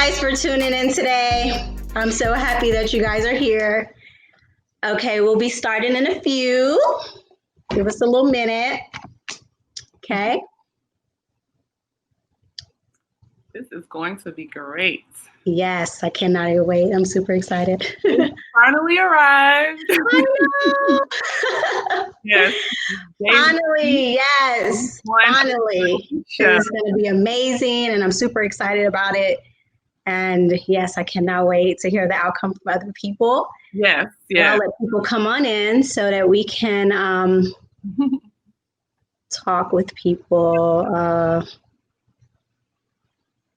guys for tuning in today. I'm so happy that you guys are here. Okay, we'll be starting in a few. Give us a little minute. Okay. This is going to be great. Yes, I cannot wait. I'm super excited. Finally arrived. I know. Yes. Finally, yes. Finally. It's going to be amazing, and I'm super excited about it. And yes, I cannot wait to hear the outcome from other people. Yes, yes. I'll let people come on in so that we can talk with people.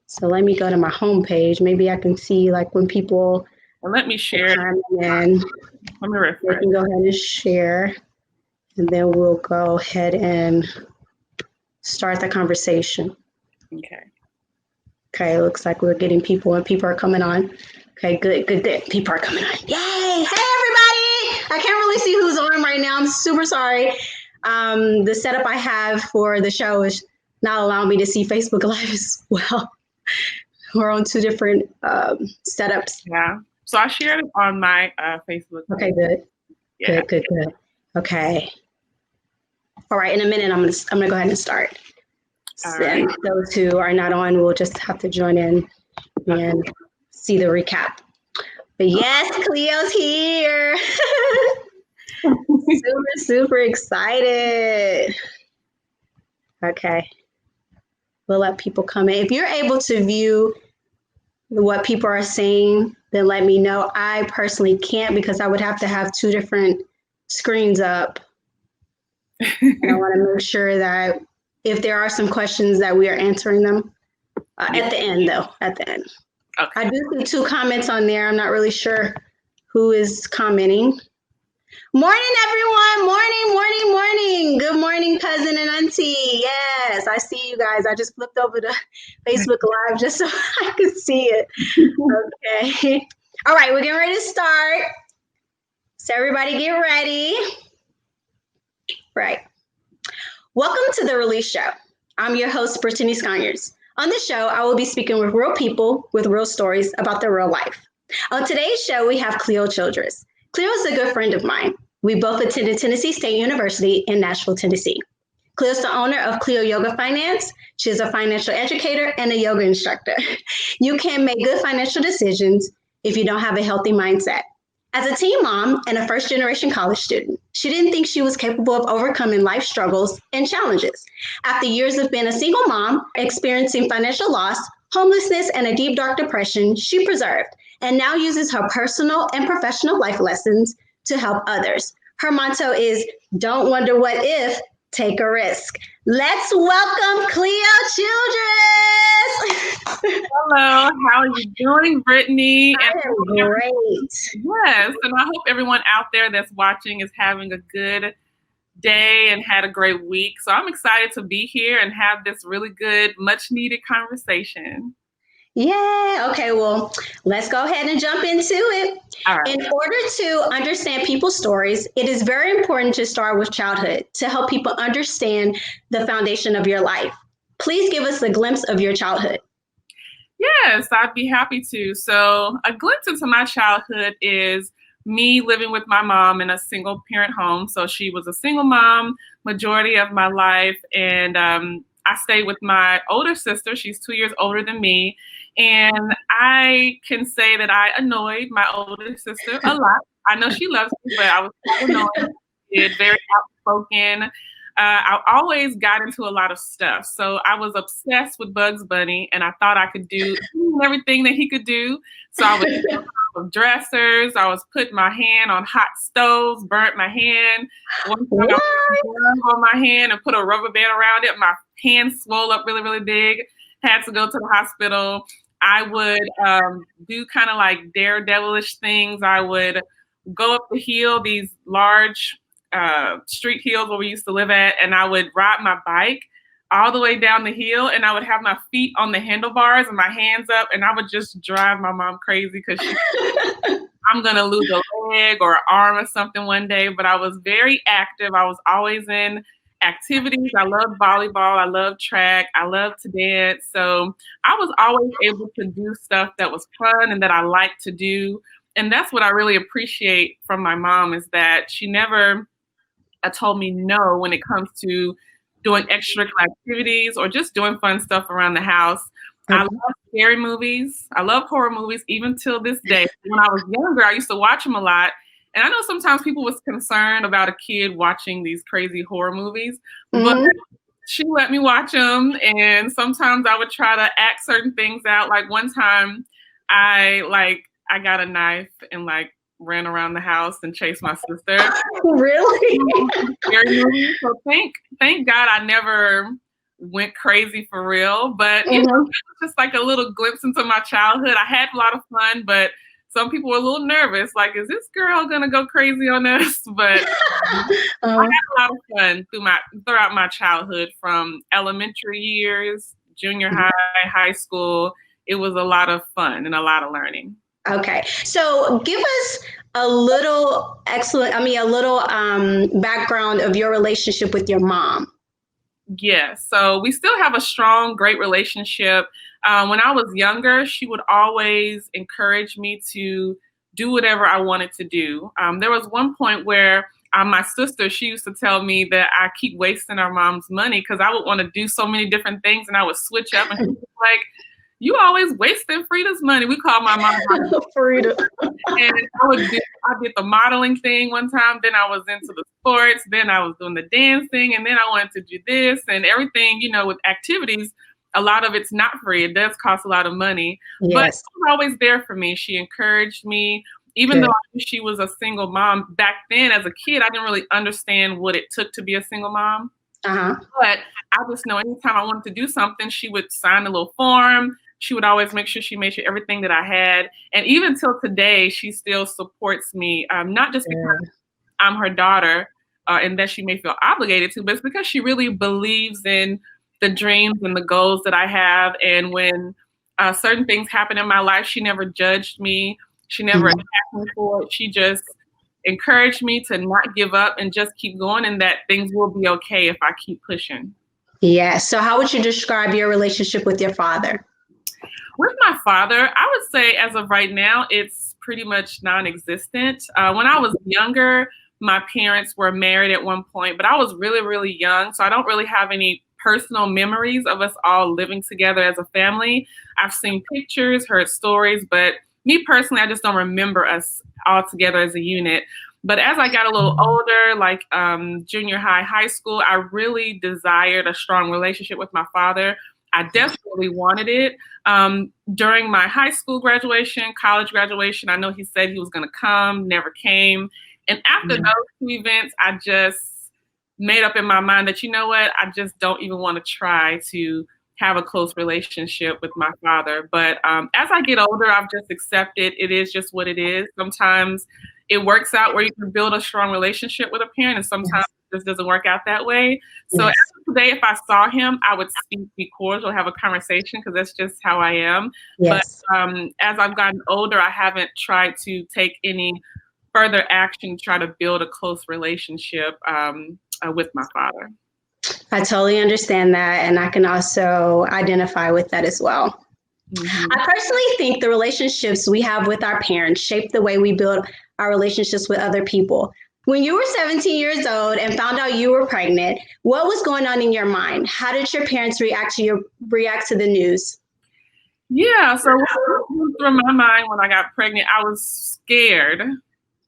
So let me go to my homepage. Maybe I can see like when people. And let me share. Let me refresh. Go ahead and share, and then we'll go ahead and start the conversation. Okay. Okay, looks like we're getting people and people are coming on. Okay, good. People are coming on. Yay! Hey, everybody! I can't really see who's on right now. I'm super sorry. The setup I have for the show is not allowing me to see Facebook Live as well. We're on two different setups. Yeah. So I shared it on my Facebook. Okay, good. Yeah. Good. Okay. All right, in a minute, I'm gonna go ahead and start. And those who are not on will just have to join in and see the recap. But yes, Cleo's here. super excited. Okay. We'll let people come in. If you're able to view what people are saying, then let me know. I personally can't because I would have to have two different screens up. And I want to make sure that if there are some questions that we are answering them at the end, though, at the end. Okay. I do see two comments on there. I'm not really sure who is commenting. Morning, everyone. Morning. Good morning, cousin and auntie. Yes, I see you guys. I just flipped over to Facebook Live just so I could see it. Okay. All right, we're getting ready to start. So everybody get ready. Right. Welcome to The Release Show. I'm your host, Brittany Sconyers. On this show, I will be speaking with real people with real stories about their real life. On today's show, we have Cleo Childress. Cleo is a good friend of mine. We both attended Tennessee State University in Nashville, Tennessee. Cleo is the owner of Cleo Yoga Finance. She is a financial educator and a yoga instructor. You can make good financial decisions if you don't have a healthy mindset. As a teen mom and a first-generation college student, she didn't think she was capable of overcoming life struggles and challenges. After years of being a single mom, experiencing financial loss, homelessness, and a deep, dark depression, she persevered and now uses her personal and professional life lessons to help others. Her motto is, "Don't wonder what if, take a risk." Let's welcome Cleo Childress. Hello, how are you doing, Brittany? I am great. Yes, and I hope everyone out there that's watching is having a good day and had a great week. So I'm excited to be here and have this really good, much needed conversation. Yeah. Okay. Well, let's go ahead and jump into it. All right. In order to understand people's stories, it is very important to start with childhood to help people understand the foundation of your life. Please give us a glimpse of your childhood. Yes, I'd be happy to. So a glimpse into my childhood is me living with my mom in a single parent home. So she was a single mom majority of my life. And I stayed with my older sister. She's 2 years older than me. And I can say that I annoyed my older sister a lot. I know she loves me, but I was quite annoying, very outspoken. I always got into a lot of stuff. So I was obsessed with Bugs Bunny, and I thought I could do everything that he could do. So I was on top of dressers. I was putting my hand on hot stoves, burnt my hand. One time I put a on my hand and put a rubber band around it. My hand swelled up really, really big. Had to go to the hospital. I would do kind of like daredevilish things. I would go up the hill, these large street hills where we used to live at, and I would ride my bike all the way down the hill, and I would have my feet on the handlebars and my hands up, and I would just drive my mom crazy because I'm gonna lose a leg or an arm or something one day. But I was very active. I was always in activities. I love volleyball. I love track. I love to dance. So I was always able to do stuff that was fun and that I liked to do. And that's what I really appreciate from my mom, is that she never told me no when it comes to doing extracurricular activities or just doing fun stuff around the house. I love scary movies. I love horror movies, even till this day. When I was younger, I used to watch them a lot. And I know sometimes people was concerned about a kid watching these crazy horror movies, but she let me watch them. And sometimes I would try to act certain things out. Like one time I got a knife and ran around the house and chased my sister. Really? So thank God I never went crazy for real. But you know, it was just like a little glimpse into my childhood. I had a lot of fun, but some people were a little nervous. Like, is this girl gonna go crazy on us? But I had a lot of fun throughout my childhood, from elementary years, junior high, high school. It was a lot of fun and a lot of learning. Okay, so give us a little background of your relationship with your mom. Yes, so we still have a strong, great relationship. When I was younger, she would always encourage me to do whatever I wanted to do. There was one point where my sister, she used to tell me that I keep wasting our mom's money because I would want to do so many different things, and I would switch up, and she was like, "You always wasting Frida's money." We call my mom Frida. And I did the modeling thing one time. Then I was into the sports. Then I was doing the dancing. And then I wanted to do this and everything, you know, with activities. A lot of it's not free. It does cost a lot of money. Yes. But she was always there for me. She encouraged me. Even though I knew she was a single mom, back then as a kid, I didn't really understand what it took to be a single mom. But I just know anytime I wanted to do something, she would sign a little form. She would always make sure she made sure everything that I had. And even till today, she still supports me, not just because I'm her daughter and that she may feel obligated to, but it's because she really believes in the dreams and the goals that I have. And when certain things happen in my life, she never judged me. She never attacked me for it. She just encouraged me to not give up and just keep going, and that things will be okay if I keep pushing. Yeah. So how would you describe your relationship with your father? With my father, I would say as of right now, it's pretty much non-existent. When I was younger, my parents were married at one point, but I was really, really young. So I don't really have any personal memories of us all living together as a family. I've seen pictures, heard stories, but me personally, I just don't remember us all together as a unit. But as I got a little older, like junior high, high school, I really desired a strong relationship with my father. I desperately wanted it. During my high school graduation, college graduation, I know he said he was going to come, never came. And after those two events, I just made up in my mind that, you know what, I just don't even want to try to have a close relationship with my father. But as I get older, I've just accepted it is just what it is. Sometimes it works out where you can build a strong relationship with a parent, and sometimes it just doesn't work out that way. So as of today, if I saw him, I would be cordial, have a conversation, because that's just how I am. But as I've gotten older, I haven't tried to take any further action to try to build a close relationship with my father. I totally understand that, and I can also identify with that as well. I personally think the relationships we have with our parents shape the way we build our relationships with other people. When you were 17 years old and found out you were pregnant, what was going on in your mind? How did your parents react to the news? Yeah, so what went through my mind when I got pregnant, I was scared.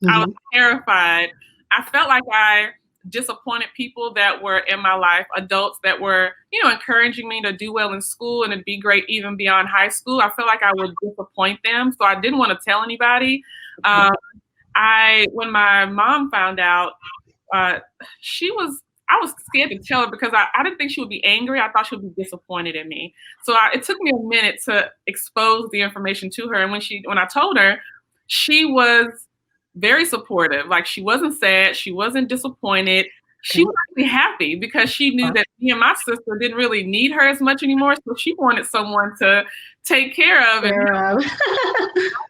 I was terrified. I felt like I disappointed people that were in my life, adults that were, you know, encouraging me to do well in school and to be great even beyond high school. I felt like I would disappoint them, so I didn't want to tell anybody. When my mom found out, I was scared to tell her because I didn't think she would be angry. I thought she would be disappointed in me. So it took me a minute to expose the information to her. And when I told her, she was very supportive. Like, she wasn't sad. She wasn't disappointed. She was actually happy because she knew that me and my sister didn't really need her as much anymore. So she wanted someone to take care of and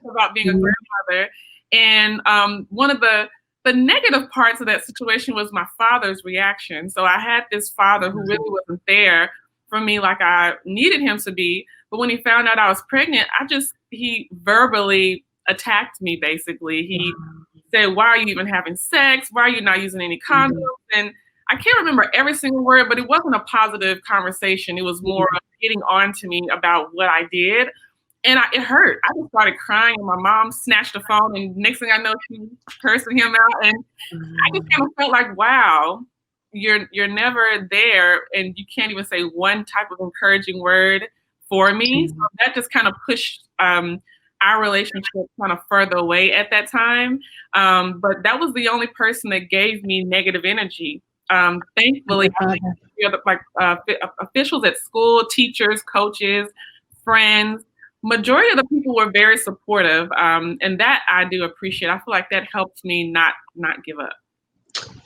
about being a grandmother. And one of the The negative parts of that situation was my father's reaction. So I had this father who really wasn't there for me like I needed him to be. But when he found out I was pregnant, he verbally attacked me, basically. He said, "Why are you even having sex? Why are you not using any condoms?" And I can't remember every single word, but it wasn't a positive conversation. It was more of getting on to me about what I did. And it hurt. I just started crying, and my mom snatched the phone, and next thing I know, she was cursing him out. And I just kind of felt like, wow, you're never there, and you can't even say one type of encouraging word for me. So that just kind of pushed our relationship kind of further away at that time. But that was the only person that gave me negative energy. Thankfully, officials at school, teachers, coaches, friends, majority of the people were very supportive, and that I do appreciate. I feel like that helps me not give up.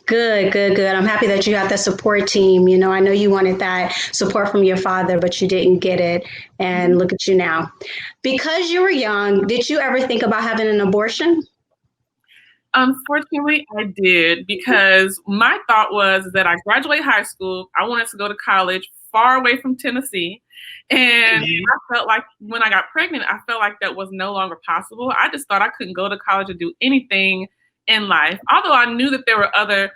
Good. I'm happy that you have that support team. You know, I know you wanted that support from your father, but you didn't get it. And look at you now. Because you were young, did you ever think about having an abortion? Unfortunately, I did, because my thought was that I graduated high school. I wanted to go to college far away from Tennessee. And I felt like when I got pregnant, I felt like that was no longer possible. I just thought I couldn't go to college and do anything in life. Although I knew that there were other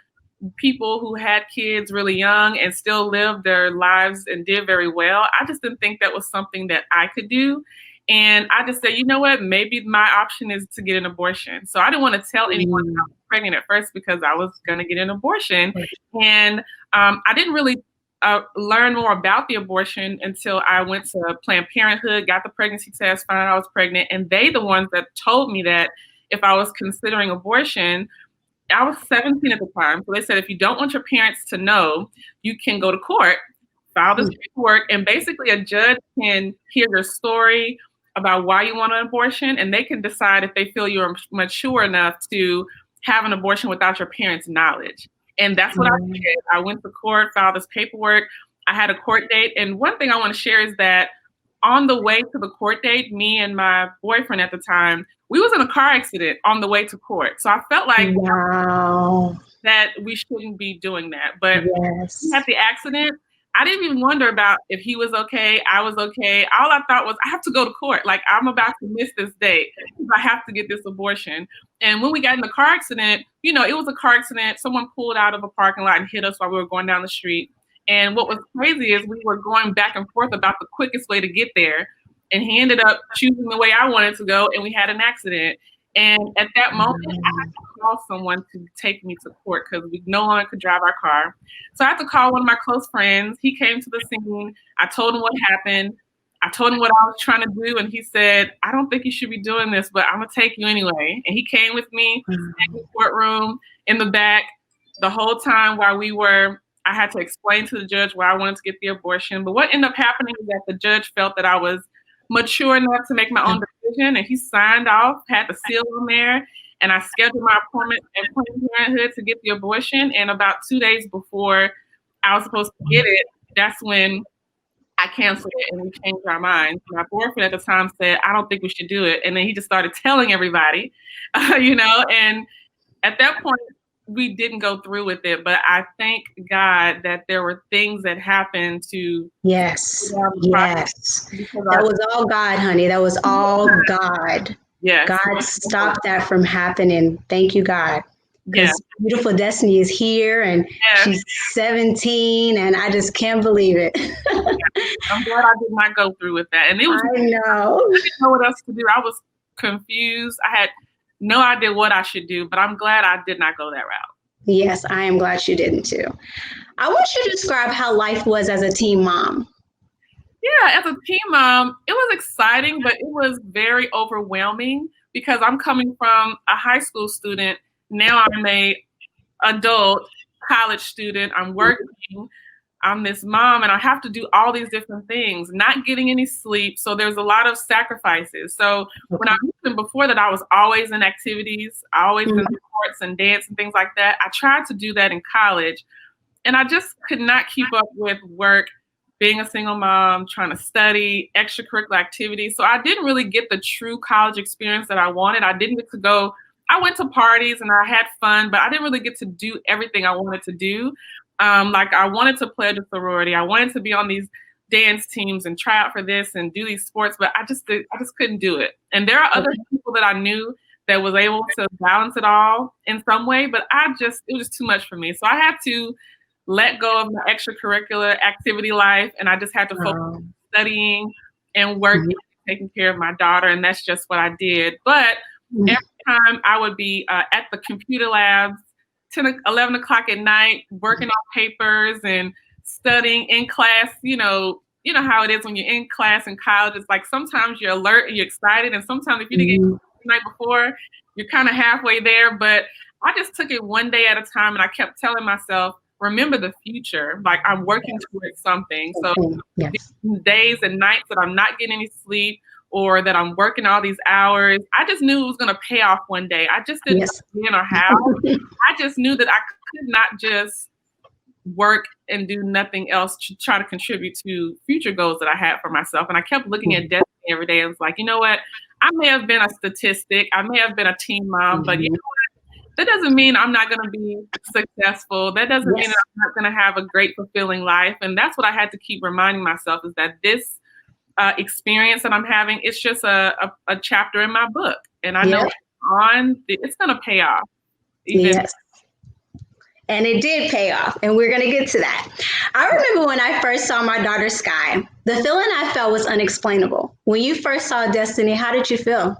people who had kids really young and still lived their lives and did very well. I just didn't think that was something that I could do. And I just said, you know what, maybe my option is to get an abortion. So I didn't want to tell anyone I was pregnant at first because I was going to get an abortion. And I didn't really learn more about the abortion until I went to Planned Parenthood, got the pregnancy test, found out I was pregnant. And they the ones that told me that if I was considering abortion, I was 17 at the time. So they said, if you don't want your parents to know, you can go to court, file this paperwork, and basically a judge can hear your story about why you want an abortion, and they can decide if they feel you're mature enough to have an abortion without your parents' knowledge. And that's what I did. I went to court, filed this paperwork. I had a court date. And one thing I want to share is that on the way to the court date, me and my boyfriend at the time, we was in a car accident on the way to court. So I felt like that we shouldn't be doing that. But at the accident, I didn't even wonder about if he was okay, I was okay. All I thought was, I have to go to court. Like, I'm about to miss this date. I have to get this abortion. And when we got in the car accident, you know, it was a car accident. Someone pulled out of a parking lot and hit us while we were going down the street. And what was crazy is we were going back and forth about the quickest way to get there. And he ended up choosing the way I wanted to go, and we had an accident. And at that moment, I had to call someone to take me to court because we no longer could drive our car. So I had to call one of my close friends. He came to the scene. I told him what happened. I told him what I was trying to do, and he said, I don't think you should be doing this, but I'm going to take you anyway. And he came with me in the courtroom in the back the whole time while I had to explain to the judge why I wanted to get the abortion. But what ended up happening is that the judge felt that I was mature enough to make my own decision, and he signed off, had the seal on there, and I scheduled my appointment at Planned Parenthood to get the abortion. And about 2 days before I was supposed to get it, that's when I canceled it and we changed our minds. My boyfriend at the time said, I don't think we should do it. And then he just started telling everybody, and at that point, we didn't go through with it. But I thank God that there were things that happened to. Yes. That was all God, honey. That was all God. Yes. God stopped that from happening. Thank you, God. Because beautiful Destiny is here, and she's 17, and I just can't believe it. I'm glad I did not go through with that. And it was, I didn't know what else to do. I was confused. I had no idea what I should do, but I'm glad I did not go that route. Yes, I am glad you didn't too. I want you to describe how life was as a teen mom. Yeah, as a teen mom, it was exciting, but it was very overwhelming because I'm coming from a high school student. Now I'm a adult college student. I'm working. I'm this mom, and I have to do all these different things, not getting any sleep. So there's a lot of sacrifices. So when I mentioned before that I was always in activities, always in sports and dance and things like that, I tried to do that in college, and I just could not keep up with work, being a single mom, trying to study, extracurricular activities. So I didn't really get the true college experience that I wanted. I didn't get to go I went to parties and I had fun, but I didn't really get to do everything I wanted to do. Like I wanted to pledge a sorority. I wanted to be on these dance teams and try out for this and do these sports, but I just couldn't do it. And there are other people that I knew that was able to balance it all in some way, but it was just too much for me. So I had to let go of my extracurricular activity life, and I just had to focus on studying and working, taking care of my daughter, and that's just what I did. But every time I would be at the computer labs, 11 o'clock at night, working on papers and studying in class. You know how it is when you're in class in college. It's like sometimes you're alert and you're excited, and sometimes if you didn't get the night before, you're kind of halfway there. But I just took it one day at a time, and I kept telling myself, remember the future. Like I'm working towards something. So days and nights that I'm not getting any sleep or that I'm working all these hours, I just knew it was going to pay off one day. I just didn't know when or how. I just knew that I could not just work and do nothing else to try to contribute to future goals that I had for myself. And I kept looking at destiny every day and was like, you know what? I may have been a statistic. I may have been a teen mom, but you know what? That doesn't mean I'm not going to be successful. That doesn't mean that I'm not going to have a great, fulfilling life. And that's what I had to keep reminding myself, is that this experience that I'm having, it's just a chapter in my book. And I know it's going to pay off. And it did pay off. And we're going to get to that. I remember when I first saw my daughter, Sky, the feeling I felt was unexplainable. When you first saw Destiny, how did you feel?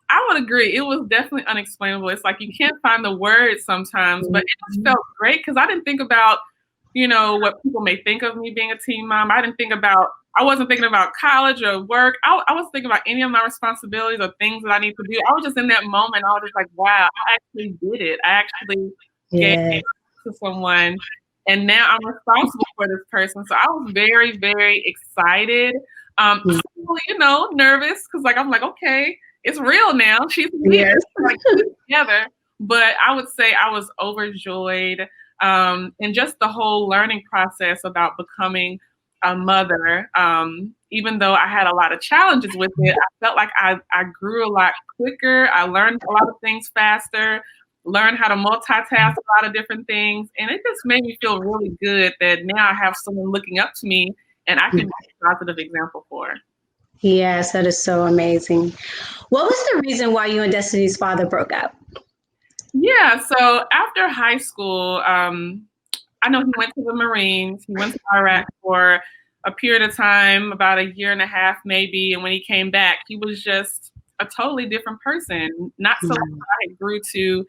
I would agree. It was definitely unexplainable. It's like you can't find the words sometimes, but it just felt great because I didn't think about, what people may think of me being a teen mom. I wasn't thinking about college or work. I wasn't thinking about any of my responsibilities or things that I need to do. I was just in that moment. I was just like, wow, I actually did it. I actually gave it to someone. And now I'm responsible for this person. So I was very, very excited. Nervous because I'm like, okay, it's real now. She's here. Like, together. But I would say I was overjoyed. And just the whole learning process about becoming a mother, even though I had a lot of challenges with it, I felt like I grew a lot quicker. I learned a lot of things faster, learned how to multitask a lot of different things. And it just made me feel really good that now I have someone looking up to me and I can be a positive example for. Yes, that is so amazing. What was the reason why you and Destiny's father broke up? Yeah, so after high school, I know he went to the Marines. He went to Iraq for a period of time, about a year and a half maybe. And when he came back, he was just a totally different person. Not so much I grew to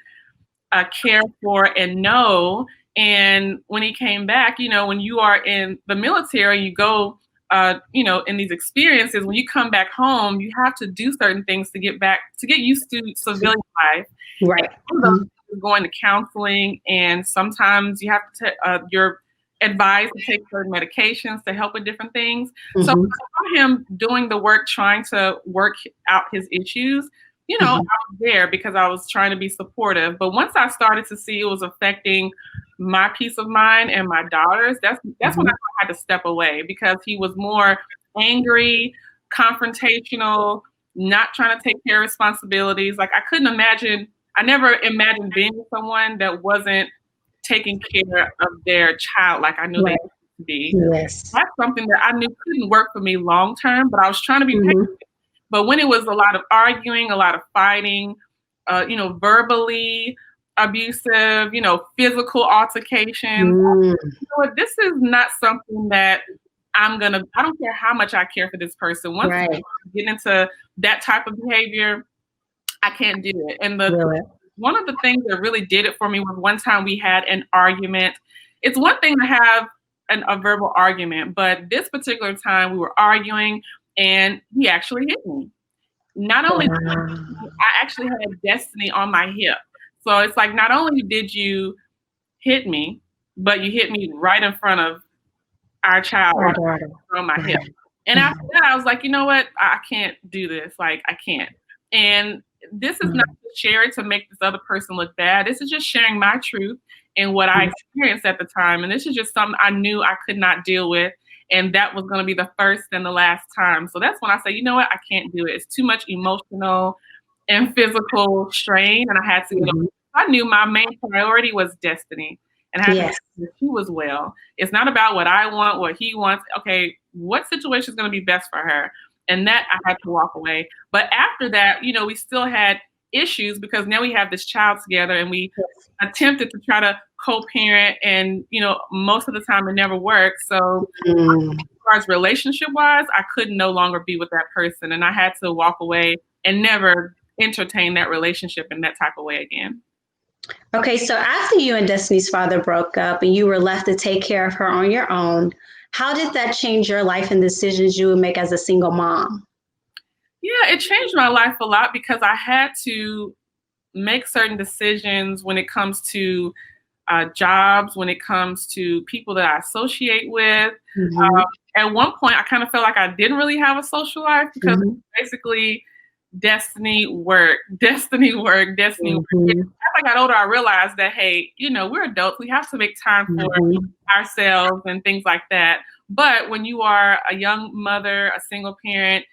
care for and know. And when he came back, when you are in the military, you go, in these experiences, when you come back home, you have to do certain things to get used to civilian life. Right. Going to counseling, and sometimes you have to you're advised to take certain medications to help with different things. So I saw him doing the work, trying to work out his issues. I was there because I was trying to be supportive. But once I started to see it was affecting my peace of mind and my daughter's, that's when I had to step away, because he was more angry, confrontational, not trying to take care of responsibilities. Like I never imagined being with someone that wasn't taking care of their child like I knew they used to be. Yes. That's something that I knew couldn't work for me long term, but I was trying to be patient. But when it was a lot of arguing, a lot of fighting, verbally abusive, physical altercations, this is not something that I don't care how much I care for this person. Once I get into that type of behavior, I can't do it. And one of the things that really did it for me was one time we had an argument. It's one thing to have a verbal argument, but this particular time we were arguing and he actually hit me. Not only I actually had Destiny on my hip. So it's like, not only did you hit me, but you hit me right in front of our child on my hip. And after that, I was like, you know what? I can't do this. Like, I can't. And this is not to share it to make this other person look bad. This is just sharing my truth and what I experienced at the time. And this is just something I knew I could not deal with. And that was going to be the first and the last time. So that's when I say, you know what? I can't do it. It's too much emotional and physical strain, and I had to get over. I knew my main priority was Destiny, and I had to make Yes. sure that she was well. It's not about what I want, what he wants. Okay, what situation is going to be best for her? And that I had to walk away. But after that, we still had issues because now we have this child together, and we attempted to try to co-parent, and most of the time it never worked. So Mm. as far as relationship wise, I could no longer be with that person, and I had to walk away and never entertain that relationship in that type of way again. Okay, so after you and Destiny's father broke up and you were left to take care of her on your own, how did that change your life and decisions you would make as a single mom? Yeah, it changed my life a lot because I had to make certain decisions when it comes to jobs, when it comes to people that I associate with. Mm-hmm. At one point, I kind of felt like I didn't really have a social life because Mm-hmm. basically destiny work, destiny work, destiny work. Mm-hmm. As I got older, I realized that, hey, we're adults. We have to make time for Mm-hmm. ourselves and things like that. But when you are a young mother, a single parent,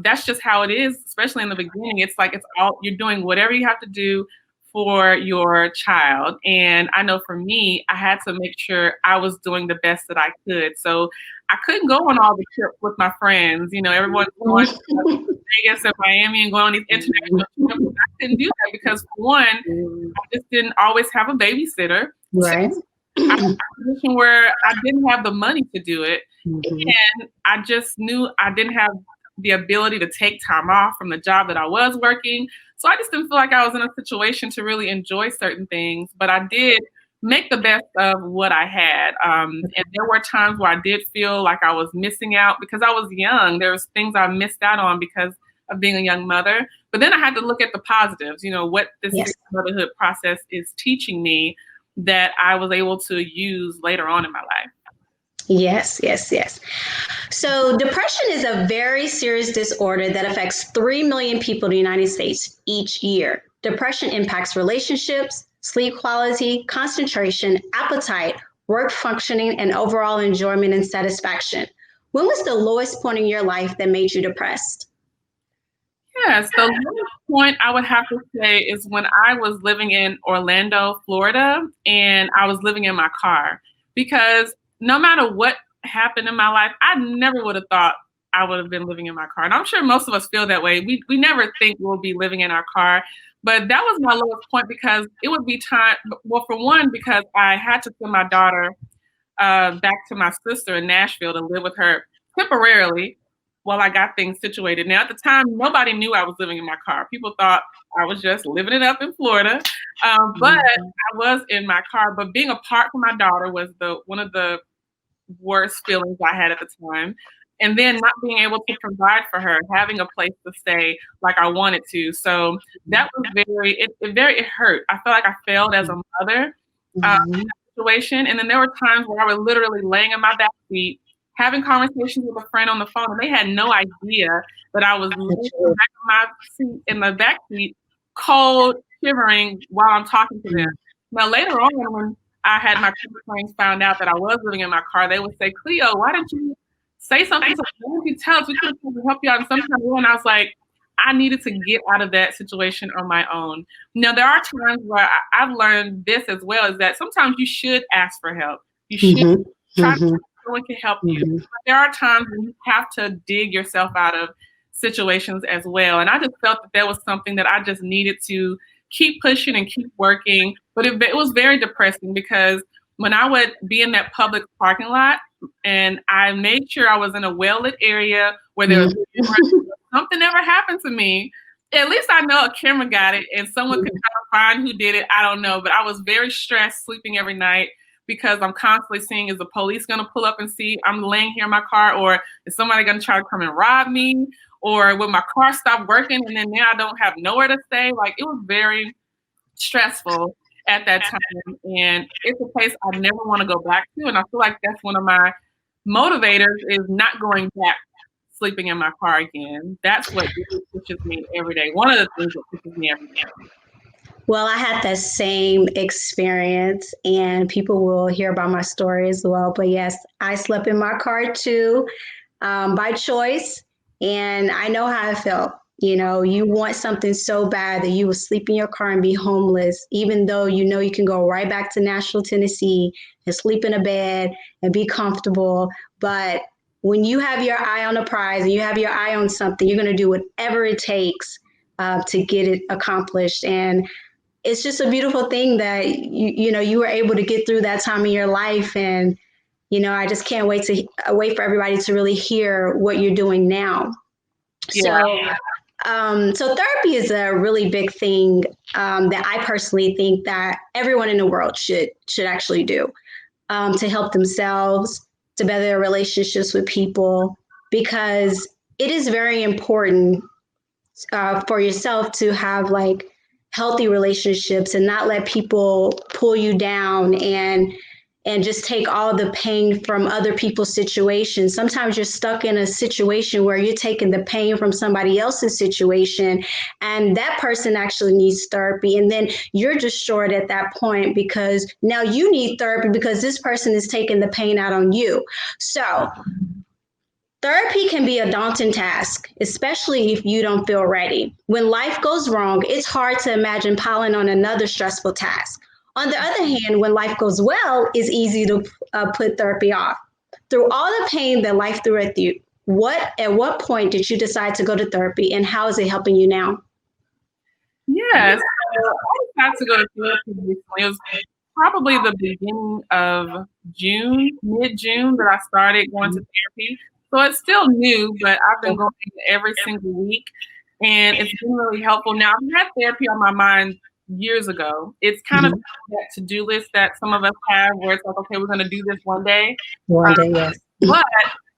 that's just how it is, especially in the beginning. It's like you're doing whatever you have to do for your child. And I know for me, I had to make sure I was doing the best that I could. So I couldn't go on all the trips with my friends. Everyone's going to Vegas and Miami and going on these international trips. I couldn't do that because, for one, I just didn't always have a babysitter. Right. I was in a position where I didn't have the money to do it. Mm-hmm. And I just knew I didn't have the ability to take time off from the job that I was working. So I just didn't feel like I was in a situation to really enjoy certain things. But I did make the best of what I had. And there were times where I did feel like I was missing out because I was young. There was things I missed out on because of being a young mother. But then I had to look at the positives, what this motherhood process is teaching me that I was able to use later on in my life. Yes, yes, yes. So depression is a very serious disorder that affects 3 million people in the United States each year. Depression impacts relationships, sleep quality, concentration, appetite, work functioning, and overall enjoyment and satisfaction. When was the lowest point in your life that made you depressed? Yes, the lowest point I would have to say is when I was living in Orlando, Florida, and I was living in my car. Because no matter what happened in my life, I never would have thought I would have been living in my car. And I'm sure most of us feel that way. We never think we'll be living in our car. But that was my lowest point because it would be time. Well, for one, because I had to send my daughter back to my sister in Nashville to live with her temporarily while I got things situated. Now, at the time, nobody knew I was living in my car. People thought I was just living it up in Florida. But I was in my car. But being apart from my daughter was one of the worst feelings I had at the time. And then not being able to provide for her, having a place to stay like I wanted to. So that was it hurt. I felt like I failed as a mother in that situation. And then there were times where I was literally laying in my back seat, having conversations with a friend on the phone, and they had no idea that I was laying in the back seat, cold, shivering while I'm talking to them. Now later on, when I had my friends found out that I was living in my car, they would say, "Cleo, why didn't you say something? Why didn't you tell us? We could have helped you out in some kind of way." And I was like, I needed to get out of that situation on my own. Now, there are times where I've learned this as well, is that sometimes you should ask for help. You should try to someone can help you. But there are times when you have to dig yourself out of situations as well. And I just felt that was something that I just needed to keep pushing and keep working. But it was very depressing because when I would be in that public parking lot and I made sure I was in a well-lit area where there was something ever happened to me, at least I know a camera got it and someone could try to find who did it. I don't know. But I was very stressed sleeping every night because I'm constantly seeing, is the police going to pull up and see I'm laying here in my car, or is somebody going to try to come and rob me, or will my car stop working and then now I don't have nowhere to stay? Like, it was very stressful at that time. And it's a place I never want to go back to. And I feel like that's one of my motivators, is not going back sleeping in my car again. That's what really pushes me every day. One of the things that pushes me every day. Well, I had that same experience, and people will hear about my story as well. But yes, I slept in my car too, by choice, and I know how I felt. You know, you want something so bad that you will sleep in your car and be homeless, even though you know you can go right back to Nashville, Tennessee and sleep in a bed and be comfortable. But when you have your eye on a prize and you have your eye on something, you're going to do whatever it takes to get it accomplished. And it's just a beautiful thing that you were able to get through that time in your life. And I just can't wait for everybody to really hear what you're doing now. Yeah. So therapy is a really big thing that I personally think that everyone in the world should actually do to help themselves, to better their relationships with people, because it is very important for yourself to have like healthy relationships and not let people pull you down and just take all the pain from other people's situations. Sometimes you're stuck in a situation where you're taking the pain from somebody else's situation, and that person actually needs therapy. And then you're destroyed at that point because now you need therapy because this person is taking the pain out on you. So therapy can be a daunting task, especially if you don't feel ready. When life goes wrong, it's hard to imagine piling on another stressful task. On the other hand, when life goes well, it's easy to put therapy off. Through all the pain that life threw at you, at what point did you decide to go to therapy, and how is it helping you now? Yes, so I decided to go to therapy recently. It was probably the beginning of June, mid-June, that I started going to therapy. So it's still new, but I've been going every single week, and it's been really helpful. Now, I've had therapy on my mind years ago. It's kind of that to-do list that some of us have where it's like, okay, we're going to do this one day. One day, yes. But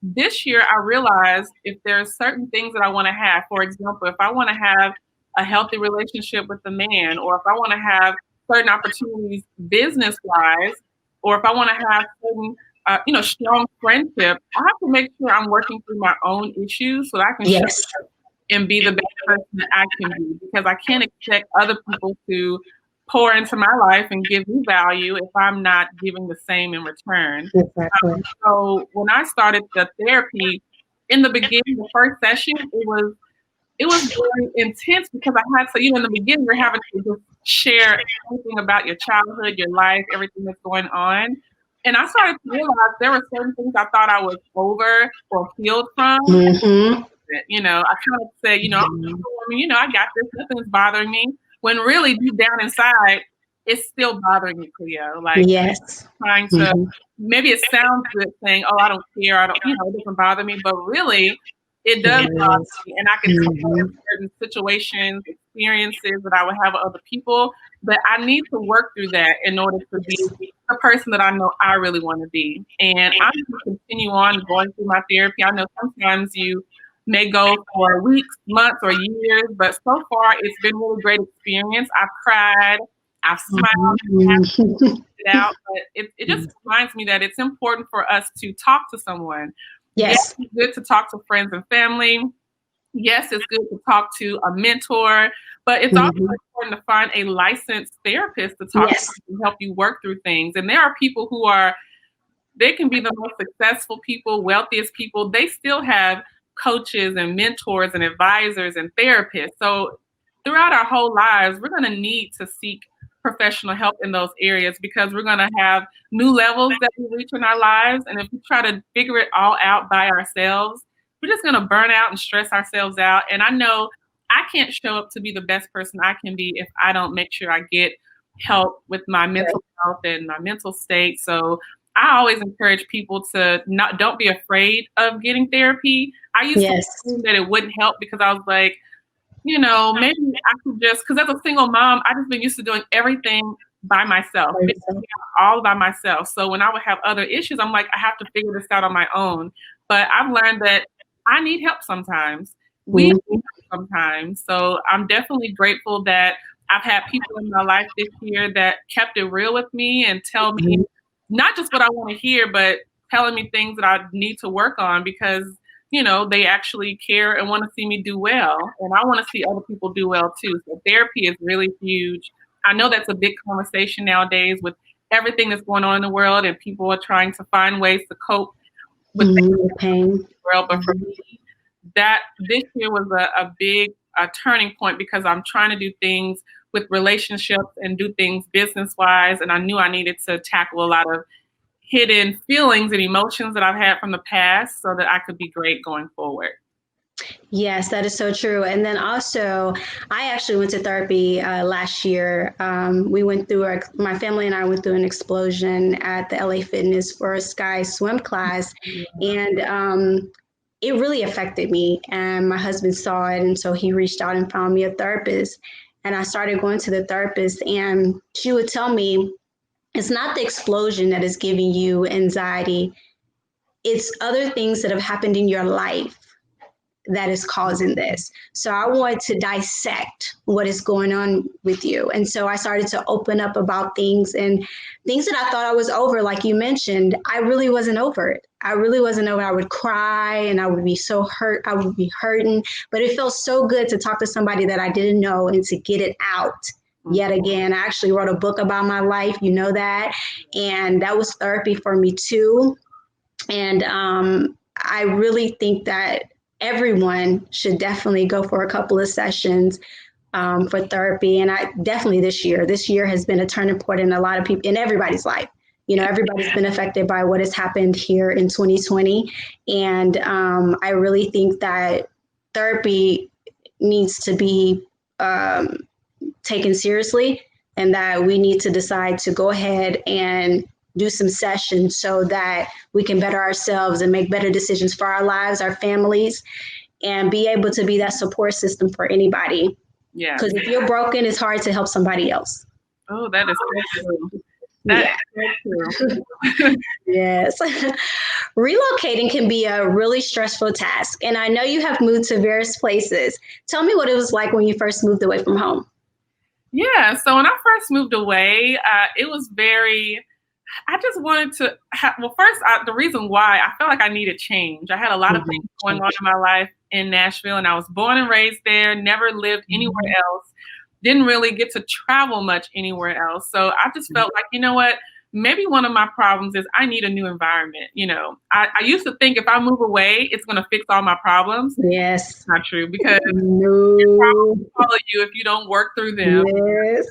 this year, I realized if there's certain things that I want to have, for example, if I want to have a healthy relationship with a man, or if I want to have certain opportunities business-wise, or if I want to have certain, strong friendship, I have to make sure I'm working through my own issues so that I can show up and be the best person that I can be, because I can't expect other people to pour into my life and give me value if I'm not giving the same in return. Exactly. So when I started the therapy, in the beginning, the first session, it was very intense because I had to, in the beginning, you're having to just share everything about your childhood, your life, everything that's going on. And I started to realize there were certain things I thought I was over or healed from. Mm-hmm. I kind of said, I'm a woman, I got this, nothing's bothering me. When really deep down inside, it's still bothering me, Cleo. Like, yes, trying to, maybe it sounds good saying, oh, I don't care, it doesn't bother me, but really, it does bother me. And I can tell certain situations, experiences that I would have with other people, but I need to work through that in order to be the person that I know I really want to be. And I'm going to continue on going through my therapy. I know sometimes you may go for weeks, months, or years, but so far it's been a really great experience. I've cried, I've smiled, it out, but it just reminds me that it's important for us to talk to someone. Yes, it's good to talk to friends and family. Yes, it's good to talk to a mentor, but it's also important to find a licensed therapist to talk to and help you work through things. And there are people they can be the most successful people, wealthiest people. They still have coaches and mentors and advisors and therapists. So throughout our whole lives, we're going to need to seek professional help in those areas, because we're going to have new levels that we reach in our lives. And if we try to figure it all out by ourselves, we're just going to burn out and stress ourselves out. And I know I can't show up to be the best person I can be if I don't make sure I get help with my mental health and my mental state. So I always encourage people to don't be afraid of getting therapy. I used to assume that it wouldn't help because I was like, maybe I could just, because as a single mom, I just been used to doing everything by myself, all by myself. So when I would have other issues, I'm like, I have to figure this out on my own. But I've learned that I need help sometimes. We need help sometimes. So I'm definitely grateful that I've had people in my life this year that kept it real with me and tell me not just what I want to hear, but telling me things that I need to work on, because they actually care and want to see me do well. And I want to see other people do well too. So therapy is really huge. I know that's a big conversation nowadays with everything that's going on in the world, and people are trying to find ways to cope with pain in the world. But for me, that this year was a big a turning point because I'm trying to do things with relationships and do things business-wise. And I knew I needed to tackle a lot of hidden feelings and emotions that I've had from the past so that I could be great going forward. Yes, that is so true. And then also, I actually went to therapy last year. We went through, my family and I went through an explosion at the LA Fitness for a Sky swim class. And it really affected me. And my husband saw it. And so he reached out and found me a therapist. And I started going to the therapist, and she would tell me, it's not the explosion that is giving you anxiety. It's other things that have happened in your life that is causing this. So I wanted to dissect what is going on with you. And so I started to open up about things, and things that I thought I was over, like you mentioned, I really wasn't over it. I really wasn't over it. I would cry and I would be so hurt. I would be hurting, but it felt so good to talk to somebody that I didn't know and to get it out. Yet again, I actually wrote a book about my life, you know that, and that was therapy for me too. And I really think that everyone should definitely go for a couple of sessions for therapy. And I definitely this year has been a turning point in a lot of people, in everybody's life. You know, everybody's been affected by what has happened here in 2020. And I really think that therapy needs to be taken seriously, and that we need to decide to go ahead and do some sessions so that we can better ourselves and make better decisions for our lives, our families, and be able to be that support system for anybody. Yeah. Because if you're broken, it's hard to help somebody else. Oh, that is so true. That is so true. Yes. Relocating can be a really stressful task. And I know you have moved to various places. Tell me what it was like when you first moved away from home. Yeah. So when I first moved away, it was I just wanted to the reason why I felt like I needed change. I had a lot of things going on in my life in Nashville, and I was born and raised there, never lived anywhere else, didn't really get to travel much anywhere else. So I just felt like, you know what, maybe one of my problems is I need a new environment. You know, I used to think if I move away, it's going to fix all my problems. Yes. It's not true, because no. follow you if you don't work through them. Yes.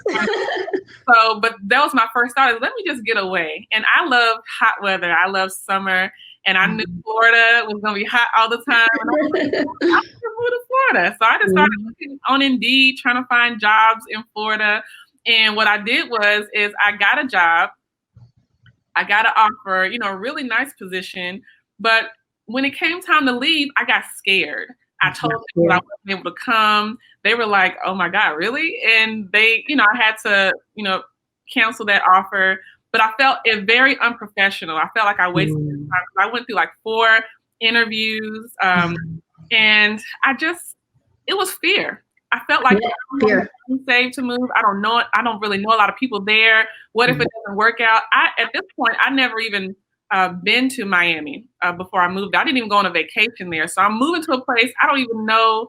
So, but that was my first thought, is let me just get away. And I love hot weather. I love summer. And I knew Florida was going to be hot all the time. And I was like, I should move to Florida. So I just started looking on Indeed, trying to find jobs in Florida. And what I did is I got a job. I got an offer, you know, a really nice position. But when it came time to leave, I got scared. I told them that I wasn't able to come. They were like, oh my God, really? And they, you know, I had to, you know, cancel that offer. But I felt it very unprofessional. I felt like I wasted time. I went through like 4 interviews. And it was fear. I felt like I'm saved to move. I don't know it. I don't really know a lot of people there. What if it doesn't work out? At this point, I never even been to Miami before I moved. I didn't even go on a vacation there. So I'm moving to a place I don't even know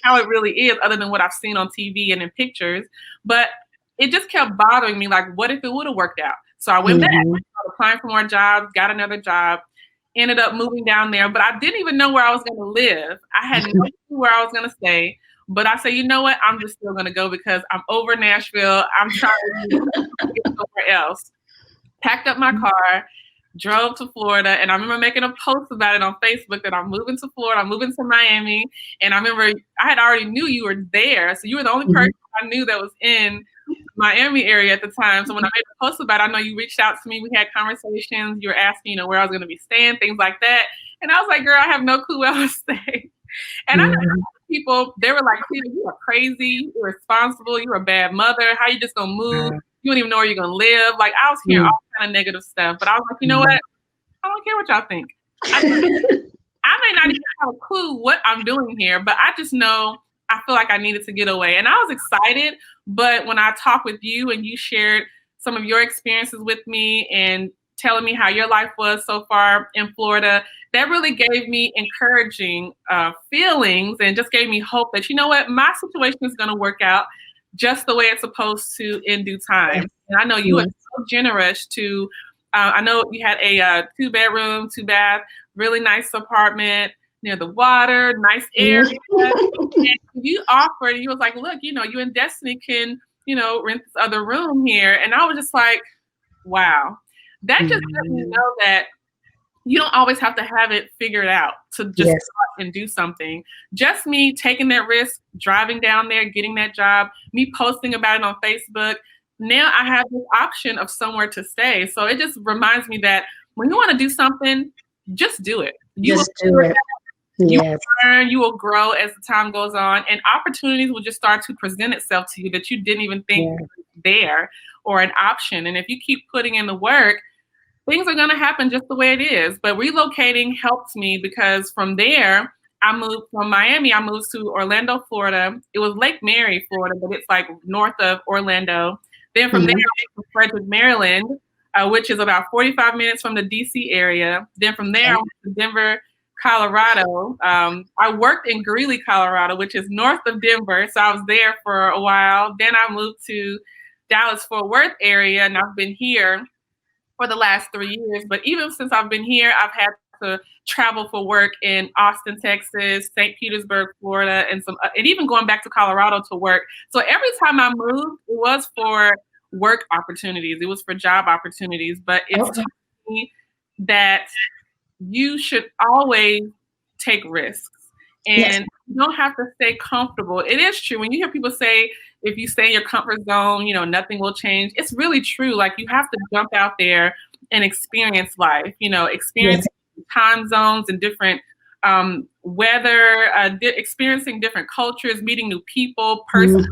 how it really is, other than what I've seen on TV and in pictures. But it just kept bothering me. Like, what if it would have worked out? So I went back, started applying for more jobs, got another job, ended up moving down there. But I didn't even know where I was going to live. I had no clue where I was going to stay. But I say, you know what? I'm just still going to go because I'm over Nashville. I'm trying to get somewhere else. Packed up my car, drove to Florida, and I remember making a post about it on Facebook that I'm moving to Florida, I'm moving to Miami. And I remember I had already knew you were there. So you were the only person I knew that was in Miami area at the time. So when I made a post about it, I know you reached out to me. We had conversations. You were asking, you know, where I was going to be staying, things like that. And I was like, girl, I have no clue where I would stay. And I know people, they were like, you are crazy, you're irresponsible, you're a bad mother. How you just going to move? You don't even know where you're going to live. Like, I was hearing all kind of negative stuff. But I was like, you know what? I don't care what y'all think. I may not even have a clue what I'm doing here, but I just know I feel like I needed to get away. And I was excited. But when I talked with you and you shared some of your experiences with me and telling me how your life was so far in Florida, that really gave me encouraging feelings and just gave me hope that, you know what, my situation is going to work out just the way it's supposed to in due time. And I know you were so generous to, I know you had a 2-bedroom, 2-bath, really nice apartment. near the water, nice area. And you offered, you was like, look, you and Destiny can, rent this other room here. And I was just like, wow. That just let me know that you don't always have to have it figured out to just start and do something. Just me taking that risk, driving down there, getting that job, me posting about it on Facebook. Now I have this option of somewhere to stay. So it just reminds me that when you want to do something, just do it. You will learn, you will grow as the time goes on, and opportunities will just start to present itself to you that you didn't even think was there or an option. And if you keep putting in the work, things are going to happen just the way it is. But relocating helped me because from there, I moved from Miami. I moved to Orlando, Florida. It was Lake Mary, Florida, but it's like north of Orlando. Then from there, I went to Frederick, Maryland, which is about 45 minutes from the DC area. Then from there, I went to Denver, Colorado. I worked in Greeley, Colorado, which is north of Denver. So I was there for a while. Then I moved to Dallas-Fort Worth area, and I've been here for the last 3 years. But even since I've been here, I've had to travel for work in Austin, Texas, St. Petersburg, Florida, and even going back to Colorado to work. So every time I moved, it was for work opportunities. It was for job opportunities. But it's taught me that you should always take risks. And you don't have to stay comfortable. It is true. When you hear people say, if you stay in your comfort zone, nothing will change. It's really true. Like you have to jump out there and experience life, experience time zones and different weather, experiencing different cultures, meeting new people, personally,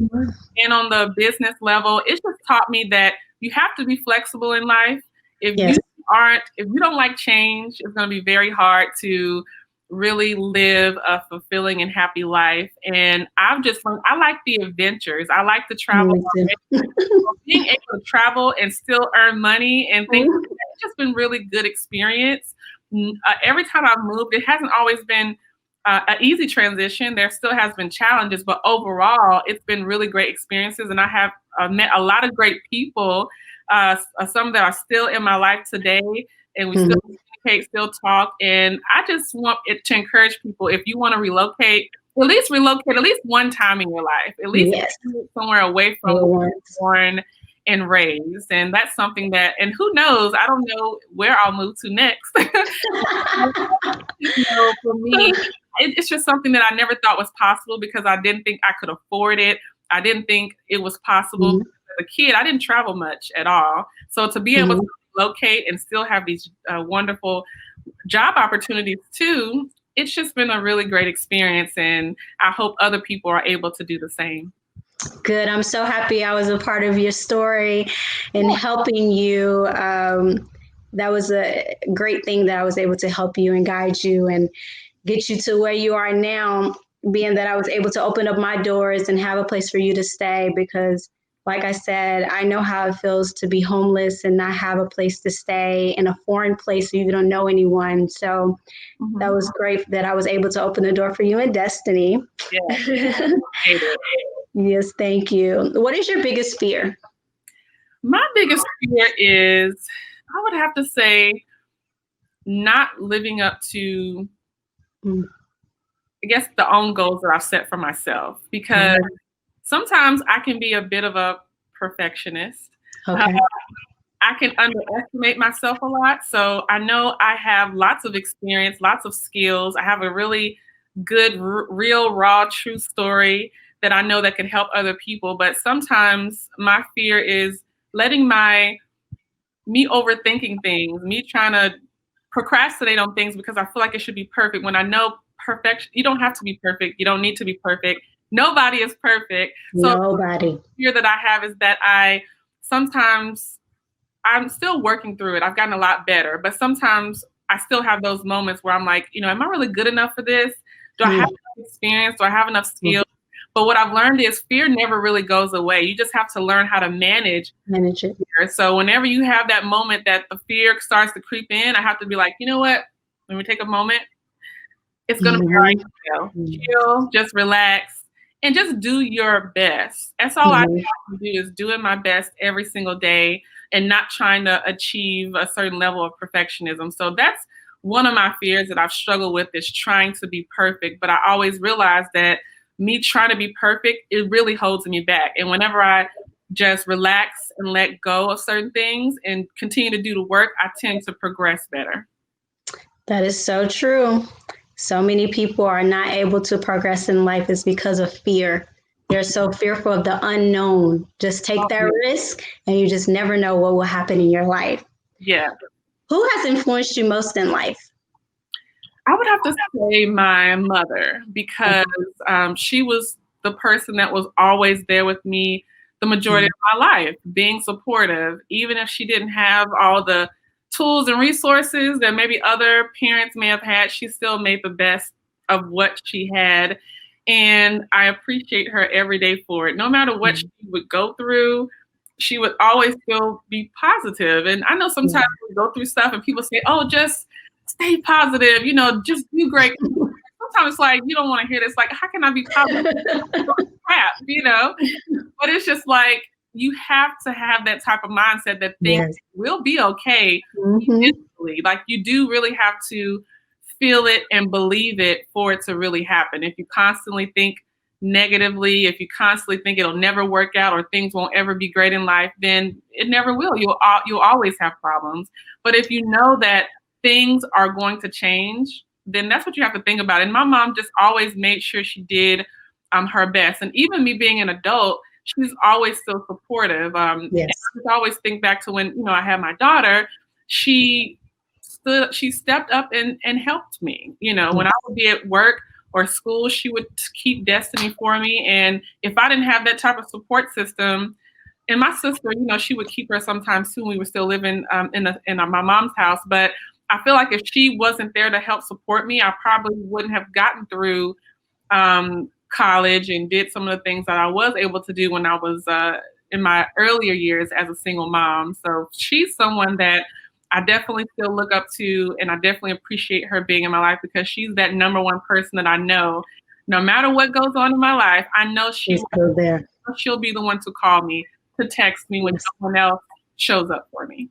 and on the business level. It's just taught me that you have to be flexible in life. If you don't like change, it's going to be very hard to really live a fulfilling and happy life. And I've just learned, I like the adventures. I like to travel. Being able to travel and still earn money and things like that, it's just been really good experience. Every time I've moved, it hasn't always been an easy transition. There still has been challenges, but overall, it's been really great experiences. And I have met a lot of great people, some that are still in my life today, and we still communicate, still talk. And I just want it to encourage people, if you want to relocate at least one time in your life, at least somewhere away from where you're born and raised. And that's something that, and who knows, I don't know where I'll move to next. For me, it's just something that I never thought was possible because I didn't think I could afford it. I didn't think it was possible. As a kid, I didn't travel much at all. So to be able to locate and still have these wonderful job opportunities too, it's just been a really great experience. And I hope other people are able to do the same. Good. I'm so happy I was a part of your story and helping you. That was a great thing that I was able to help you and guide you and get you to where you are now, being that I was able to open up my doors and have a place for you to stay. Because like I said, I know how it feels to be homeless and not have a place to stay in a foreign place where you don't know anyone. So that was great that I was able to open the door for you and Destiny. Yeah. Yes, thank you. What is your biggest fear? My biggest fear is, I would have to say, not living up to, I guess, the own goals that I've set for myself. Because sometimes I can be a bit of a perfectionist. I can underestimate myself a lot. So I know I have lots of experience, lots of skills. I have a really good, real, raw, true story that I know that can help other people. But sometimes my fear is letting me overthinking things, me trying to procrastinate on things because I feel like it should be perfect when I know perfection. You don't have to be perfect. You don't need to be perfect. Nobody is perfect. So the fear that I have is that I'm still working through it. I've gotten a lot better, but sometimes I still have those moments where I'm like, am I really good enough for this? Do I have enough experience? Do I have enough skills? But what I've learned is fear never really goes away. You just have to learn how to manage it. Fear. So whenever you have that moment that the fear starts to creep in, I have to be like, you know what? Let me take a moment. It's going to be all right. Chill, just relax, and just do your best. That's all I have to do, is doing my best every single day and not trying to achieve a certain level of perfectionism. So that's one of my fears that I've struggled with is trying to be perfect. But I always realize that me trying to be perfect, it really holds me back. And whenever I just relax and let go of certain things and continue to do the work, I tend to progress better. That is so true. So many people are not able to progress in life is because of fear. They're so fearful of the unknown. Just take that risk and you just never know what will happen in your life. Yeah. Who has influenced you most in life? I would have to say my mother, because she was the person that was always there with me the majority of my life, being supportive, even if she didn't have all the tools and resources that maybe other parents may have had. She still made the best of what she had. And I appreciate her every day for it. No matter what she would go through, she would always still be positive. And I know sometimes we go through stuff and people say, oh, just stay positive, just do great. Sometimes it's like, you don't want to hear this. Like, how can I be positive? Crap, But it's just like, you have to have that type of mindset that things will be okay. Eventually. Like, you do really have to feel it and believe it for it to really happen. If you constantly think negatively, if you constantly think it'll never work out or things won't ever be great in life, then it never will. You'll always have problems. But if you know that things are going to change, then that's what you have to think about. And my mom just always made sure she did her best. And even me being an adult, she's always still supportive. And I just always think back to when, I had my daughter, she stepped up and helped me. When I would be at work or school, she would keep Destiny for me. And if I didn't have that type of support system, and my sister, she would keep her sometimes too when we were still living in my mom's house. But I feel like if she wasn't there to help support me, I probably wouldn't have gotten through college and did some of the things that I was able to do when I was in my earlier years as a single mom. So she's someone that I definitely still look up to, and I definitely appreciate her being in my life, because she's that number one person that I know, no matter what goes on in my life, I know she's still there. She'll be the one to call me, to text me when someone else shows up for me.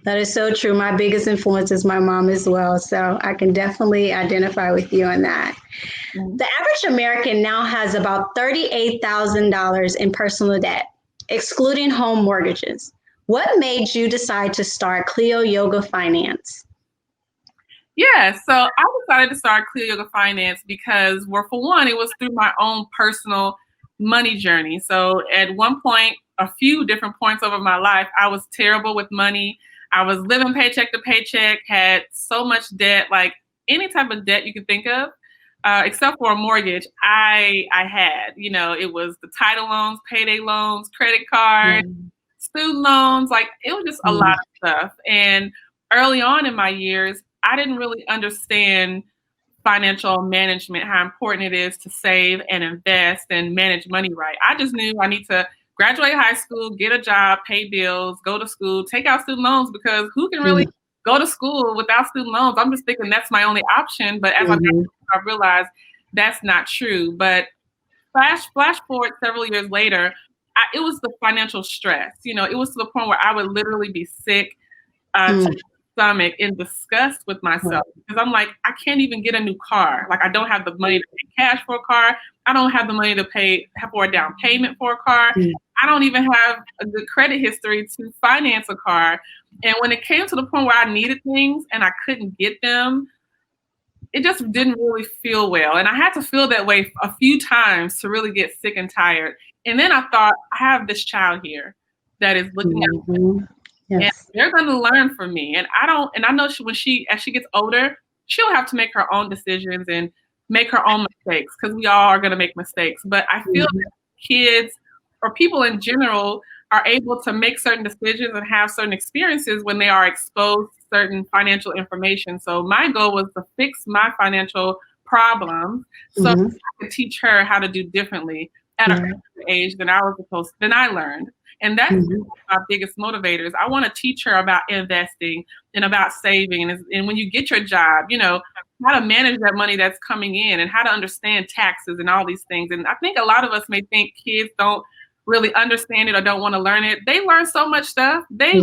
That is so true. My biggest influence is my mom as well. So I can definitely identify with you on that. The average American now has about $38,000 in personal debt, excluding home mortgages. What made you decide to start Cleo Yoga Finance? Yeah, so I decided to start Cleo Yoga Finance because, well, for one, it was through my own personal money journey. So at one point, a few different points over my life, I was terrible with money. I was living paycheck to paycheck, had so much debt, like any type of debt you could think of, except for a mortgage. I had, it was the title loans, payday loans, credit cards, student loans, like it was just a lot of stuff. And early on in my years, I didn't really understand financial management, how important it is to save and invest and manage money right. I just knew I need to graduate high school, get a job, pay bills, go to school, take out student loans, because who can really go to school without student loans? I'm just thinking that's my only option. But as I realized that's not true. But flash forward several years later, it was the financial stress. It was to the point where I would literally be sick to the stomach, in disgust with myself, because I'm like, I can't even get a new car. Like, I don't have the money to pay cash for a car. I don't have the money to pay for a down payment for a car. I don't even have a good credit history to finance a car. And when it came to the point where I needed things and I couldn't get them, it just didn't really feel well. And I had to feel that way a few times to really get sick and tired. And then I thought, I have this child here that is looking at me. And they're going to learn from me. And I know as she gets older, she'll have to make her own decisions and make her own mistakes, because we all are going to make mistakes. But I feel that kids, or people in general, are able to make certain decisions and have certain experiences when they are exposed to certain financial information. So my goal was to fix my financial problems so I could teach her how to do differently at an earlier age than I learned. And that's one of my biggest motivators. I want to teach her about investing and about saving. And when you get your job, how to manage that money that's coming in, and how to understand taxes and all these things. And I think a lot of us may think kids don't really understand it or don't want to learn it. They learn so much stuff. They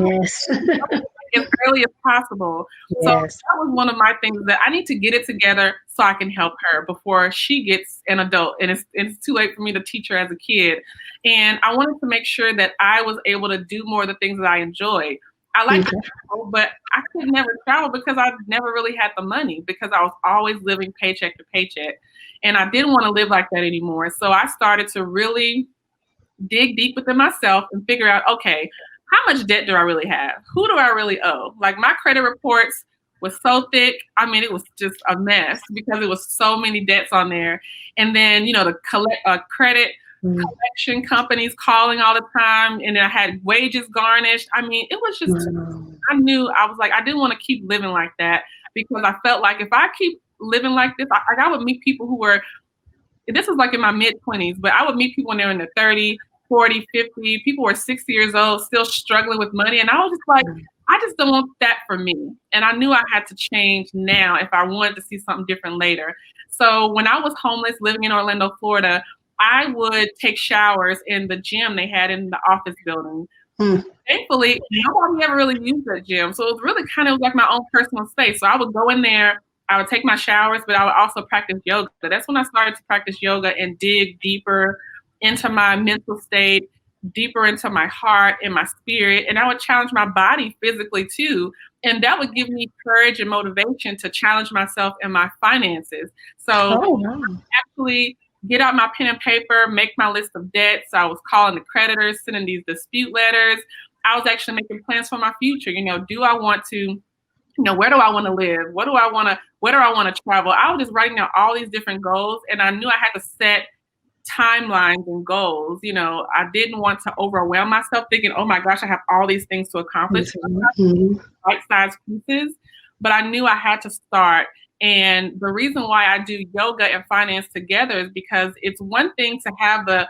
as early as possible. So Yes. that was one of my things, that I need to get it together so I can help her before she gets an adult, and it's too late for me to teach her as a kid. And I wanted to make sure that I was able to do more of the things that I enjoy. I like to travel, but I could never travel because I never really had the money, because I was always living paycheck to paycheck. And I didn't want to live like that anymore. So I started to really dig deep within myself and figure out, okay, how much debt do I really have? Who do I really owe? Like, my credit reports was so thick. I mean, it was just a mess because it was so many debts on there. And then, the credit collection companies calling all the time, and I had wages garnished. I mean, it was just, I knew, I was like, I didn't want to keep living like that, because I felt like if I keep living like this, I would meet people who were, this was like in my mid-20s, but I would meet people when they were in their 30, 40, 50. People were 60 years old, still struggling with money. And I was just like, I just don't want that for me. And I knew I had to change now if I wanted to see something different later. So when I was homeless, living in Orlando, Florida, I would take showers in the gym they had in the office building. Thankfully, nobody ever really used that gym. So it was really kind of like my own personal space. So I would go in there, I would take my showers, but I would also practice yoga. That's when I started to practice yoga and dig deeper into my mental state, deeper into my heart and my spirit. And I would challenge my body physically too. And that would give me courage and motivation to challenge myself in my finances. So actually get out my pen and paper, make my list of debts. I was calling the creditors, sending these dispute letters. I was actually making plans for my future. Do I want to, where do I want to live? Where do I want to travel? I was just writing out all these different goals, and I knew I had to set timelines and goals. I didn't want to overwhelm myself thinking, oh my gosh, I have all these things to accomplish, bite-sized pieces, but I knew I had to start. And the reason why I do yoga and finance together is because it's one thing to have the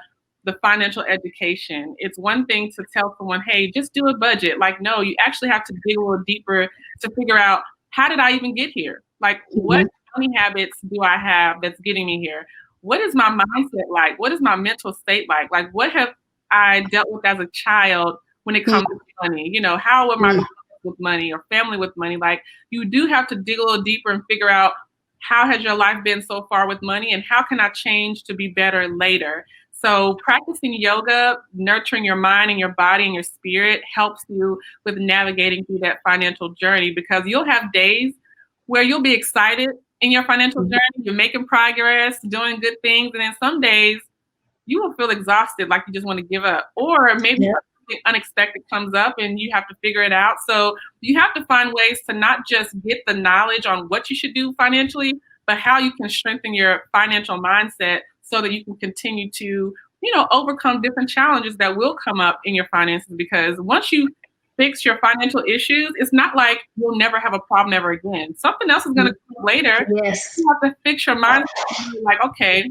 financial education. It's one thing to tell someone, hey, just do a budget. Like, no, you actually have to dig a little deeper to figure out, how did I even get here? Like, what money habits do I have that's getting me here? What is my mindset like? What is my mental state like? Like, what have I dealt with as a child when it comes to money? How am I with money, or family with money? Like, you do have to dig a little deeper and figure out, how has your life been so far with money, and how can I change to be better later? So practicing yoga, nurturing your mind and your body and your spirit, helps you with navigating through that financial journey, because you'll have days where you'll be excited in your financial journey, you're making progress, doing good things, and then some days you will feel exhausted, like you just want to give up, or maybe something unexpected comes up and you have to figure it out. So you have to find ways to not just get the knowledge on what you should do financially, but how you can strengthen your financial mindset so that you can continue to, overcome different challenges that will come up in your finances. Because once you fix your financial issues, it's not like you'll never have a problem ever again. Something else is going to come later. Yes. You have to fix your mindset. Like, okay,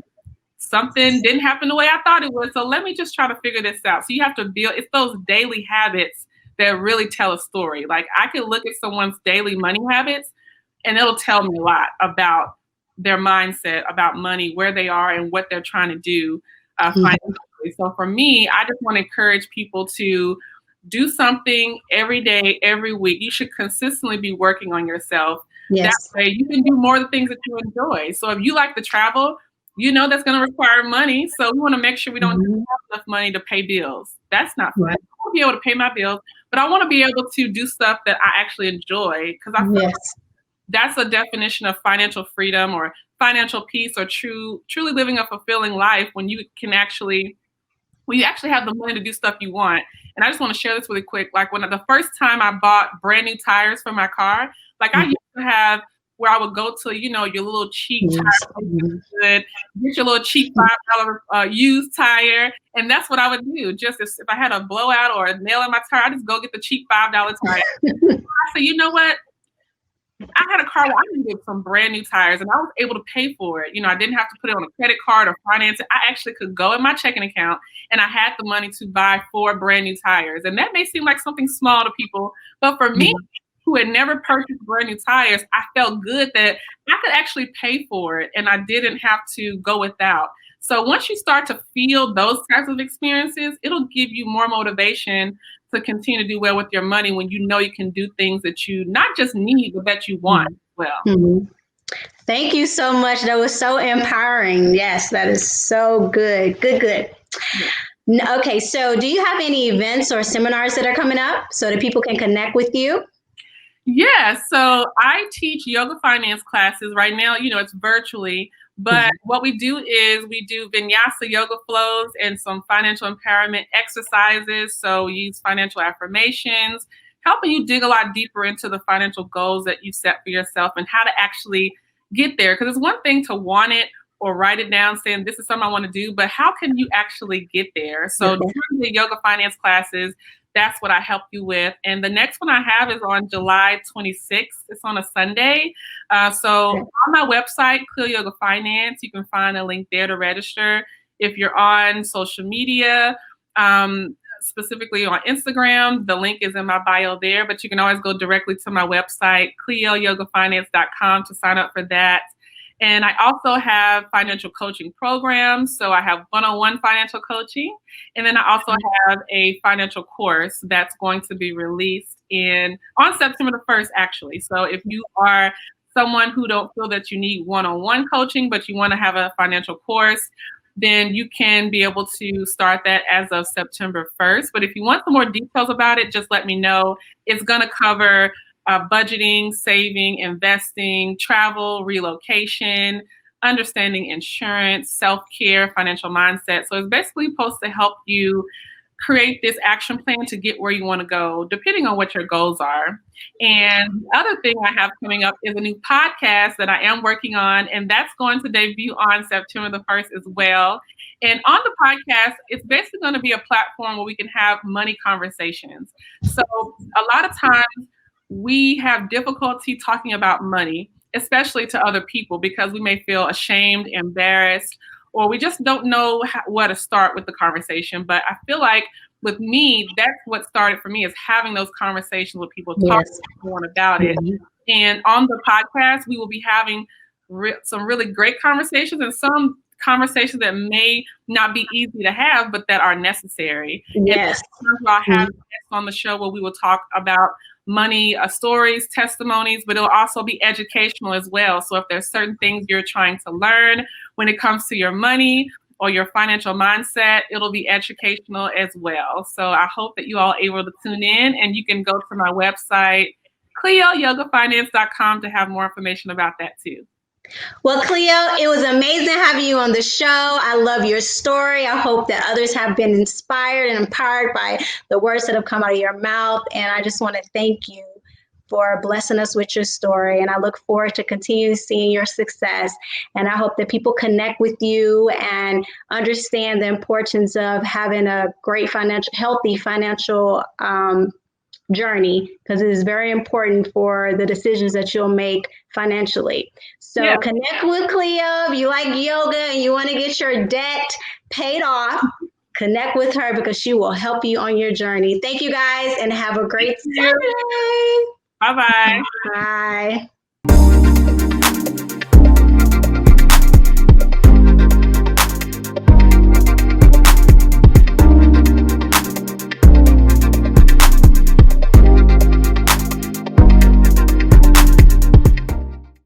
something didn't happen the way I thought it would, so let me just try to figure this out. So you have to build, it's those daily habits that really tell a story. Like, I could look at someone's daily money habits, and it'll tell me a lot about their mindset, about money, where they are, and what they're trying to do financially. So for me, I just want to encourage people to do something every day, every week. You should consistently be working on yourself. That way you can do more of the things that you enjoy. So if you like to travel, that's going to require money. So we want to make sure we don't have enough money to pay bills. That's not fun. I want to be able to pay my bills, but I want to be able to do stuff that I actually enjoy, because I feel like that's a definition of financial freedom or financial peace, or truly living a fulfilling life, when you actually have the money to do stuff you want. And I just want to share this really quick. Like, when the first time I bought brand new tires for my car, like I used to have, where I would go to, your little cheap tire, get your little cheap $5 used tire. And that's what I would do. Just if I had a blowout or a nail in my tire, I just go get the cheap $5 tire. I said, you know what? I had a car where I needed some brand new tires, and I was able to pay for it. I didn't have to put it on a credit card or finance it. I actually could go in my checking account, and I had the money to buy 4 brand new tires. And that may seem like something small to people, but for me, who had never purchased brand new tires, I felt good that I could actually pay for it, and I didn't have to go without. So once you start to feel those types of experiences, it'll give you more motivation to continue to do well with your money when you know you can do things that you not just need, but that you want as well. Mm-hmm. Thank you so much. That was so empowering. Yes, that is so good. Good. Okay, so do you have any events or seminars that are coming up so that people can connect with you? Yeah, so I teach yoga finance classes right now. It's virtually, but what we do is we do vinyasa yoga flows and some financial empowerment exercises. So we use financial affirmations, helping you dig a lot deeper into the financial goals that you set for yourself and how to actually get there. Because it's one thing to want it or write it down saying this is something I want to do, but how can you actually get there? So during the yoga finance classes, that's what I help you with. And the next one I have is on July 26th. It's on a Sunday. So on my website, Cleo Yoga Finance, you can find a link there to register. If you're on social media, specifically on Instagram, the link is in my bio there, but you can always go directly to my website, cleoyogafinance.com, to sign up for that. And I also have financial coaching programs. So I have one-on-one financial coaching. And then I also have a financial course that's going to be released on September the 1st, actually. So if you are someone who don't feel that you need one-on-one coaching, but you want to have a financial course, then you can be able to start that as of September 1st. But if you want some more details about it, just let me know. It's going to cover budgeting, saving, investing, travel, relocation, understanding insurance, self-care, financial mindset. So it's basically supposed to help you create this action plan to get where you want to go, depending on what your goals are. And the other thing I have coming up is a new podcast that I am working on, and that's going to debut on September the 1st as well. And on the podcast, it's basically going to be a platform where we can have money conversations. So a lot of times, we have difficulty talking about money, especially to other people, because we may feel ashamed, embarrassed, or we just don't know where to start with the conversation. But I feel like with me, that's what started for me, is having those conversations with people, talking to everyone about it. And on the podcast, we will be having some really great conversations and some conversations that may not be easy to have, but that are necessary. Yes. And I'll have guests on the show where we will talk about money, stories, testimonies, but it'll also be educational as well. So if there's certain things you're trying to learn when it comes to your money or your financial mindset, it'll be educational as well. So I hope that you all are able to tune in, and you can go to my website, cleoyogafinance.com, to have more information about that too. Well, Cleo, it was amazing having you on the show. I love your story. I hope that others have been inspired and empowered by the words that have come out of your mouth. And I just want to thank you for blessing us with your story. And I look forward to continue seeing your success. And I hope that people connect with you and understand the importance of having a great healthy financial journey, because it is very important for the decisions that you'll make financially. So connect with Cleo. If you like yoga and you want to get your debt paid off, connect with her, because she will help you on your journey. Thank you guys, and have a great day. Bye-bye. Bye.